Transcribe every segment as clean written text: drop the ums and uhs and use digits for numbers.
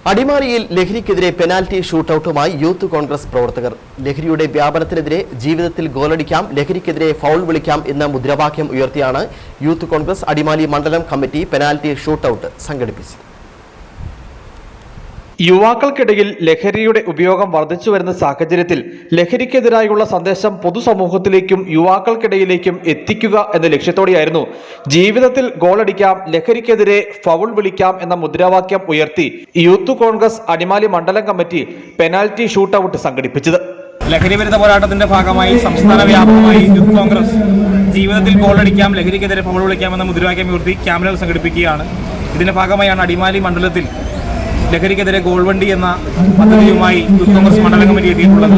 അടിമാലിയിൽ ലഹരിക്കെതിരെ penalty ഷൂട്ടൌട്ടുമായി youth Congress പ്രവർത്തകർ. ലഹരിയുടെ വ്യാപനത്തിനെതിരെ ജീവിതത്തിൽ ഗോളടിക്കാം, ലഹരിക്കെതിരെ ഫൗൾ വിളിക്കാം എന്ന മുദ്രാവാക്യം ഉയർത്തിയാണ് യൂത്ത് കോൺഗ്രസ് അടിമാലി മണ്ഡലം കമ്മിറ്റി പെനാൽറ്റി ഷൂട്ടൌട്ട് സംഘടിപ്പിച്ചത്. യുവാക്കൾക്കിടയിൽ ലഹരിയുടെ ഉപയോഗം വർദ്ധിച്ചുവരുന്ന സാഹചര്യത്തിൽ ലഹരിക്കെതിരായുള്ള സന്ദേശം പൊതുസമൂഹത്തിലേക്കും യുവാക്കൾക്കിടയിലേക്കും എത്തിക്കുക എന്ന ലക്ഷ്യത്തോടെയായിരുന്നു ജീവിതത്തിൽ ഗോളടിക്കാം, ലഹരിക്കെതിരെ ഫൗൾ വിളിക്കാം എന്ന മുദ്രാവാക്യം ഉയർത്തി യൂത്ത് കോൺഗ്രസ് അടിമാലി മണ്ഡലം കമ്മിറ്റി പെനാൽറ്റി ഷൂട്ടൌട്ട് സംഘടിപ്പിച്ചത്. ലഹരി വിരുദ്ധ പോരാട്ടത്തിന്റെ ഭാഗമായി സംസ്ഥാന വ്യാപകമായി യൂത്ത് കോൺഗ്രസ് ജീവിതത്തിൽ ഗോളടിക്കാം, ലഹരിക്കെതിരെ ഫൗൾ വിളിക്കാം എന്ന മുദ്രാവാക്യം ഉയർത്തി ക്യാമ്പുകൾ സംഘടിപ്പിക്കുകയാണ്. ഇതിന്റെ ഭാഗമായാണ് അടിമാലി മണ്ഡലത്തിൽ ലഹരിക്കെതിരെ ഗോൾവണ്ടി എന്ന പദ്ധതിയുമായി യൂത്ത് കോൺഗ്രസ് മണ്ഡലം കമ്മിറ്റി എത്തിയിട്ടുള്ളത്.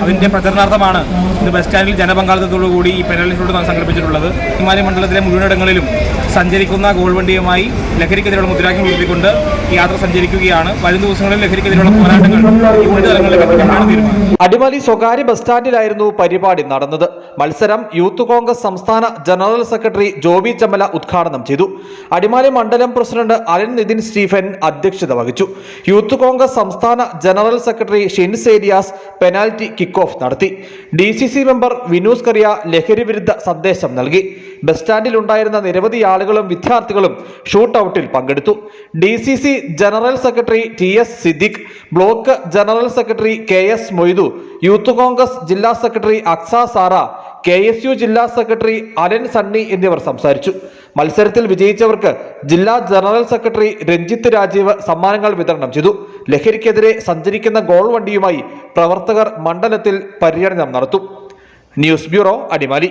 അതിന്റെ പ്രചരണാർത്ഥമാണ് ഇന്ന് ബസ് സ്റ്റാൻഡിൽ ജനപങ്കാളിത്തത്തോടുകൂടി ഈ പെനാൽറ്റി ഷൂട്ട് സംഘടിപ്പിച്ചിട്ടുള്ളത്. അടിമാലി മണ്ഡലത്തിലെ മുഴുവനിടങ്ങളിലും സഞ്ചരിക്കുന്ന ഗോൾവണ്ടിയുമായി ലഹരിക്കെതിരെയുള്ള മുദ്രാവാക്യം ഉയർത്തിക്കൊണ്ട് യാത്ര സഞ്ചരിക്കുകയാണ്. വരും ദിവസങ്ങളിൽ ലഹരിക്കെതിരെയുള്ള പോരാട്ടങ്ങൾ യൂണിറ്റ് തലങ്ങളിലേക്ക് എത്തിക്കാനാണ് തീരുമാനം. അടിമാലി സ്വകാര്യ ബസ് സ്റ്റാൻഡിലായിരുന്നു പരിപാടി നടന്നത്. മത്സരം യൂത്ത് കോൺഗ്രസ് സംസ്ഥാന ജനറൽ സെക്രട്ടറി ജോബി ചമ്മല ഉദ്ഘാടനം ചെയ്തു. അടിമാലി മണ്ഡലം പ്രസിഡന്റ് അലൻ നിതിൻ സ്റ്റീഫൻ അധ്യക്ഷത വഹിച്ചു. യൂത്ത് കോൺഗ്രസ് സംസ്ഥാന general secretary Shins Elias penalty kick off നടത്തി. DCC മെമ്പർ വിനൂസ് കറിയ ലഹരി വിരുദ്ധ സന്ദേശം നൽകി. ബസ് സ്റ്റാൻഡിൽ ഉണ്ടായിരുന്ന നിരവധി ആളുകളും വിദ്യാർത്ഥികളും ഷൂട്ടൌട്ടിൽ പങ്കെടുത്തു. DCC general secretary TS Siddique, block general secretary KS Moidu, youth Congress ജില്ലാ സെക്രട്ടറി അക്സ സാറ, KSU ജില്ലാ സെക്രട്ടറി അലൻ സണ്ണി എന്നിവർ സംസാരിച്ചു. മത്സരത്തിൽ വിജയിച്ചവർക്ക് ജില്ലാ ജനറൽ സെക്രട്ടറി രഞ്ജിത്ത് രാജീവ് സമ്മാനങ്ങൾ വിതരണം ചെയ്തു. ലഹരിക്കെതിരെ സഞ്ചരിക്കുന്ന ഗോൾ വണ്ടിയുമായി പ്രവർത്തകർ മണ്ഡലത്തിൽ പര്യടനം നടത്തും. News bureau, Adimali.